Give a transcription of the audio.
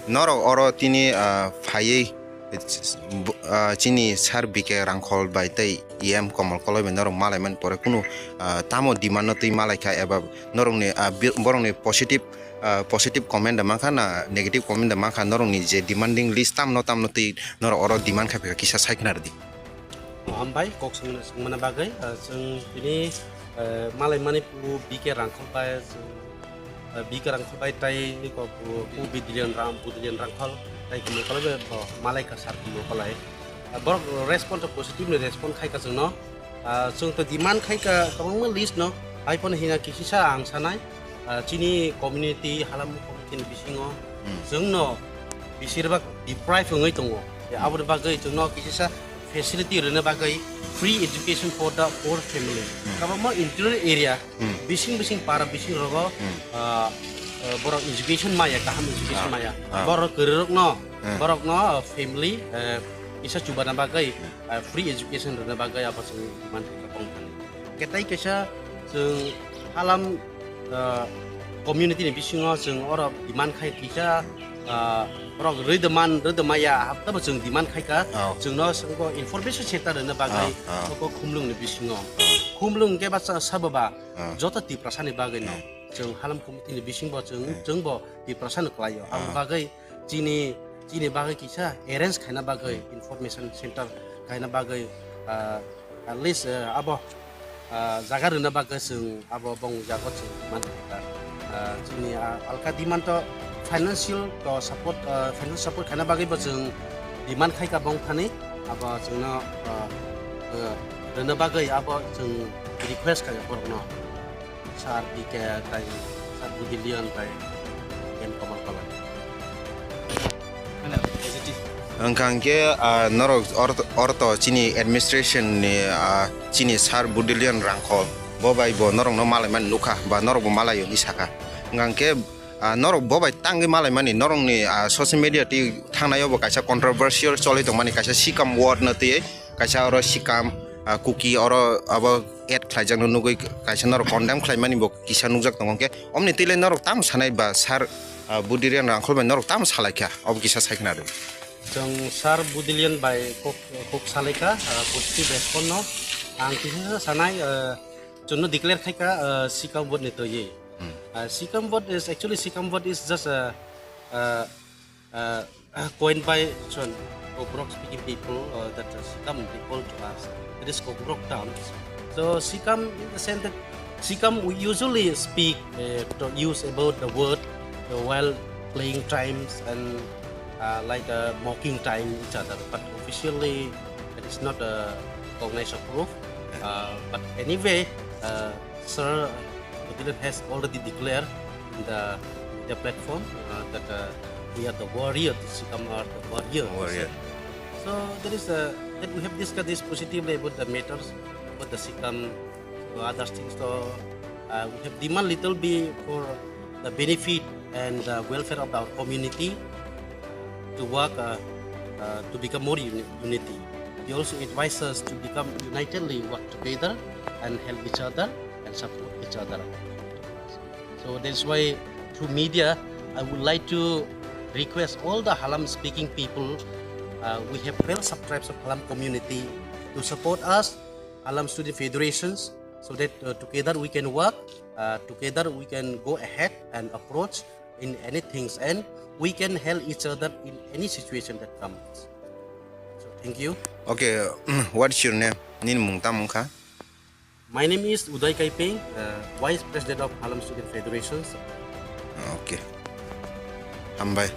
Norok oro tini phai chini sar BK.HRANKKHAWL by tai KAMAL koloi be norok malai man pore kunu tamo demand no tui malai kha eba norok ni borong ni positive comment mangkha na negative comment mangkha norok ni je demanding list tam no tui norok oro demand kha kisa saikna rdi ambai kok sungmana bagai sung ini malai mani pu BK.HRANKKHAWL by BK.HRANKKHAWL by tai ni ko pu BUDHILIAN.HRANKKHAWL tai KAMAL koloi be malai ka sar pu kolai borok respond to positive ni respond khai ka sung no sung to demand khai ka kabang list no ai pon hinga kisisa ang sanai chini community halam community bisingo sung no bisirba deprive ngai tongo abur bagai sung no kisisa facility rena bagai free education for the poor family kabang interior area bising para bising rogo borok education maya kaham education maya borok borok no family isa coba na bagai free education na bagai apa sung man kapongkan ketai kesa sung alam community ni bisingo sung ora demand khai kisa borok redemaya apa sung demand khai ka sung no sung ko information center na bagai ko khumlung ni bisingo khumlung ke ba sababa jota ti prasani bagai no sung halam community ni bising bo sung bo ti prasan klayo am bagai Cini bagai kisah arrange kaina bagai information center kaina bagai at least abo jaga rena bagai sung abo bong jagot sung man cini alka demand to financial support kaina bagai bo sung demand khai ka bong phani abo sung no rena bagai abo sung request kaya borno sar BK tai sar BUDHILIAN tai KAMAL kolai Angkang ke norok orto chini administration ni chini sar BUDHILIAN.HRANKKHAWL bobai bo norok no malai man nukha ba norok bo malai ni saka angkang ke norok bobai tangi malai mani norok ni social media ti thangnayo bo kaisa controversial choli tong mani kaisa sikam word na ti kaisa oro sikam cookie oro abo add khlaijak no nugui kaisa norok condemn khlaimani bo kisa nugjak tong ke omni tile norok tam sanai ba sar BUDHILIAN.HRANKKHAWL by norok tam salaikha ob kisa saikna do Jong sar BUDHILIAN by kok saleka positive response no ang kisah sanai jono declare khai ka sikam vote ni to ye sikam vote is actually just a coined by Kokrok speaking people that sikam people to us it is Kokrok terms so sikam in the sense that sikam we usually speak to use about the word while playing times and like mocking time each other, but officially it is not a cognized proof. But anyway, Sir BUDHILIAN has already declared in the media platform that we are the warrior. Sikam are the warrior. So there is that we have discussed this positively about the matters, about the Sikam, other things. So we have demand little bit for the benefit and the welfare of our community. To work to become more unity. He also advises us to become unitedly work together and help each other and support each other. So that's why through media, I would like to request all the Halam speaking people. We have 12 subtribes of Halam community to support us, Halam student federations, so that together we can work, together we can go ahead and approach in anything and we can help each other in any situation that comes. So thank you. Okay, what's your name? Nin mungta mungka? My name is Uday Kaiping, Vice President of Halam Student Federations. Okay. Ambai.